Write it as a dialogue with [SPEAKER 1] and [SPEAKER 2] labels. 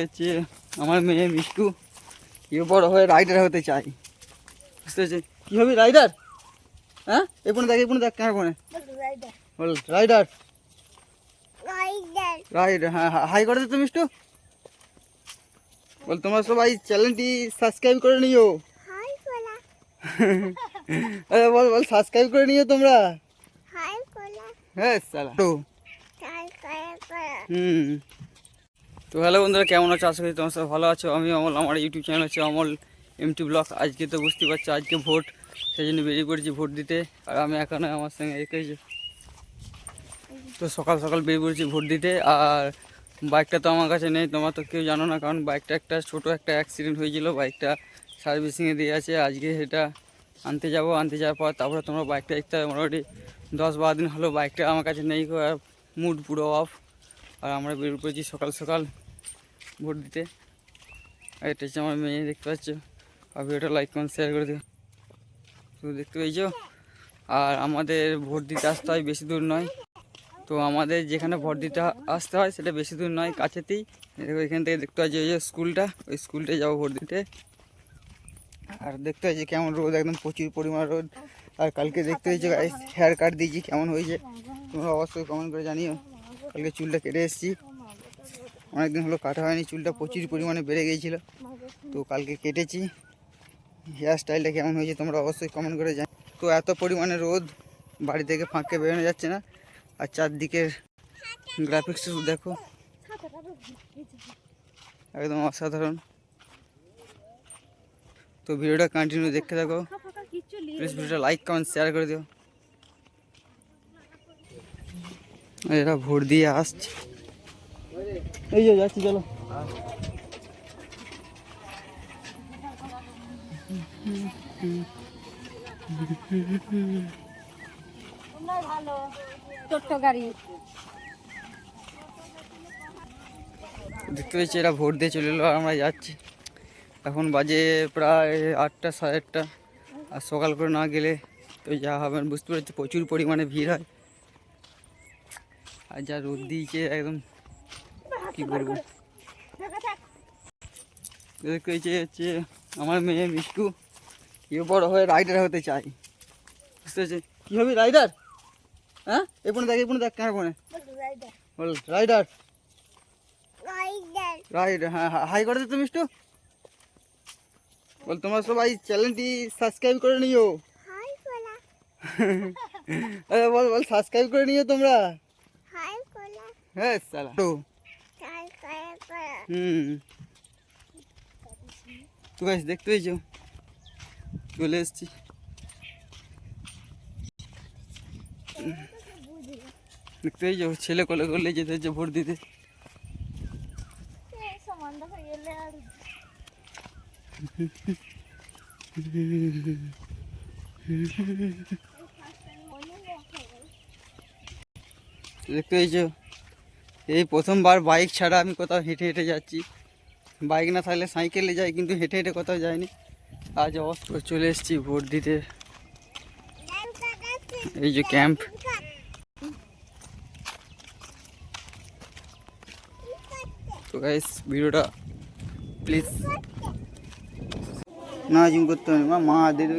[SPEAKER 1] হচ্ছে আমার মেয়ে মিষ্টু কেউ বড় হয়ে রাইডার হতে চাই, বুঝতে পেরেছি? কি হবি রাইডার? হ্যাঁ এপনে দেখ কেন পনে বল রাইডার রাইডার। হ্যাঁ হাই করে দে তো মিষ্টু, বল তোমরা সবাই চ্যানেলটি সাবস্ক্রাইব করে নিও। আরে বল বল সাবস্ক্রাইব করে নিও তোমরা। হ্যাঁ সালা তো হ্যালো বন্ধুরা, কেমন আছো? আশা করি তোমার সব ভালো আছো। আমি অমল, আমার ইউটিউব চ্যানেল হচ্ছে অমল এমটি ব্লগ। আজকে তো বুঝতে পারছো আজকে ভোট, সেই জন্য বেরিয়ে পড়েছি ভোট দিতে। আর আমি এখানে আমার সঙ্গে এসেছি, তো সকাল সকাল বেরিয়ে পড়েছি ভোট দিতে। আর বাইকটা তো আমার কাছে নেই, তোমার তো কেউ জানো না, কারণ বাইকটা একটা ছোটো একটা অ্যাক্সিডেন্ট হয়েছিল, বাইকটা সার্ভিসিংয়ে দিয়ে আছে। আজকে সেটা আনতে যাওয়ার পর তারপরে তোমরা বাইকটা দেখতে হবে। মোটামুটি 10-12 দিন হলো বাইকটা আমার কাছে নেই, মুড পুরো অফ। আর আমরা বেরিয়ে পড়েছি সকাল সকাল ভোট দিতে। আর এটা হচ্ছে আমার মেয়ে, দেখতে পাচ্ছ। আর ভিডিওটা লাইক কমেন্ট শেয়ার করে দিও, তো দেখতে পেয়েছো। আর আমাদের ভোট দিতে আসতে হয়, বেশি দূর নয়। তো আমাদের যেখানে ভোট দিতে আসতে হয় সেটা বেশি দূর নয়, কাছেতেই। এখান থেকে দেখতে পাচ্ছি ওই যে স্কুলটা, ওই স্কুলটায় যাবো ভোট দিতে। আর দেখতে পাচ্ছি কেমন রোদ, একদম প্রচুর পরিমাণ রোদ। আর কালকে দেখতে পেয়েছি হেয়ার কাট দিয়েছি, কেমন হয়েছে তোমরা অবশ্যই কমেন্ট করে জানিও। কালকে চুলটা কেটে এসেছি, অনেকদিন হলো কাটা হয়নি, চুলটা প্রচুর পরিমাণে বেড়ে গিয়েছিলো, তো কালকে কেটেছি। হেয়ার স্টাইলটা কেমন হয়েছে তোমরা অবশ্যই কমেন্ট করে জানি। তো এত পরিমাণে রোদ, বাড়ি থেকে ফাঁকে বেরোনো যাচ্ছে না। আর চারদিকের গ্রাফিক্স দেখো, একদম অসাধারণ। তো ভিডিওটা কন্টিনিউ দেখতে থাকো, প্লিজ ভিডিওটা লাইক কমেন্ট শেয়ার করে দিও। এরা ভোট দিয়ে আসছে, এই যে যাচ্ছি, চলো। দেখতে পেয়েছি এরা ভোট দিয়ে চলে এলো, আর আমরা যাচ্ছি। এখন বাজে প্রায় 8টা 8:30। আর সকাল করে না গেলে তো যা হবে বুঝতে পারছি, প্রচুর পরিমাণে ভিড় হয়। আর যা রোদ দিয়েছে একদম কি বলবো। দেখতে পেয়েছি হচ্ছে আমার মেয়ে মিষ্টু কেউ বড় হয়ে রাইডার হতে চাই, বুঝতে পেরেছি? কি হবি রাইডার? হ্যাঁ এপনে দেখ কেন পনে বল রাইডার রাইডার। হ্যাঁ হাই করে দে তো মিষ্টু, বল তোমরা সবাই চ্যানেলটি সাবস্ক্রাইব করে নিও। আরে বল বল সাবস্ক্রাইব করে নিও তোমরা। হ্যাঁ সালা তো গাইস দেখতে পেয়েছো, চলে এসছি। দেখতে পেয়েছো ছেলে কোলে করলে যেতে হচ্ছে ভোট দিতে। দেখতে পেয়েছো এই প্রথমবার বাইক ছাড়া আমি কোথাও হেঁটে হেঁটে যাচ্ছি। বাইক না থাকলে সাইকেলে যাই, কিন্তু হেঁটে হেঁটে কোথাও যাইনি। আজ অবশ্য চলে এসেছি ভোট দিতে। এই যে ক্যাম্প, তো গাইস ভিডিওটা প্লিজ না জুম করতে হবে, মা দেবে।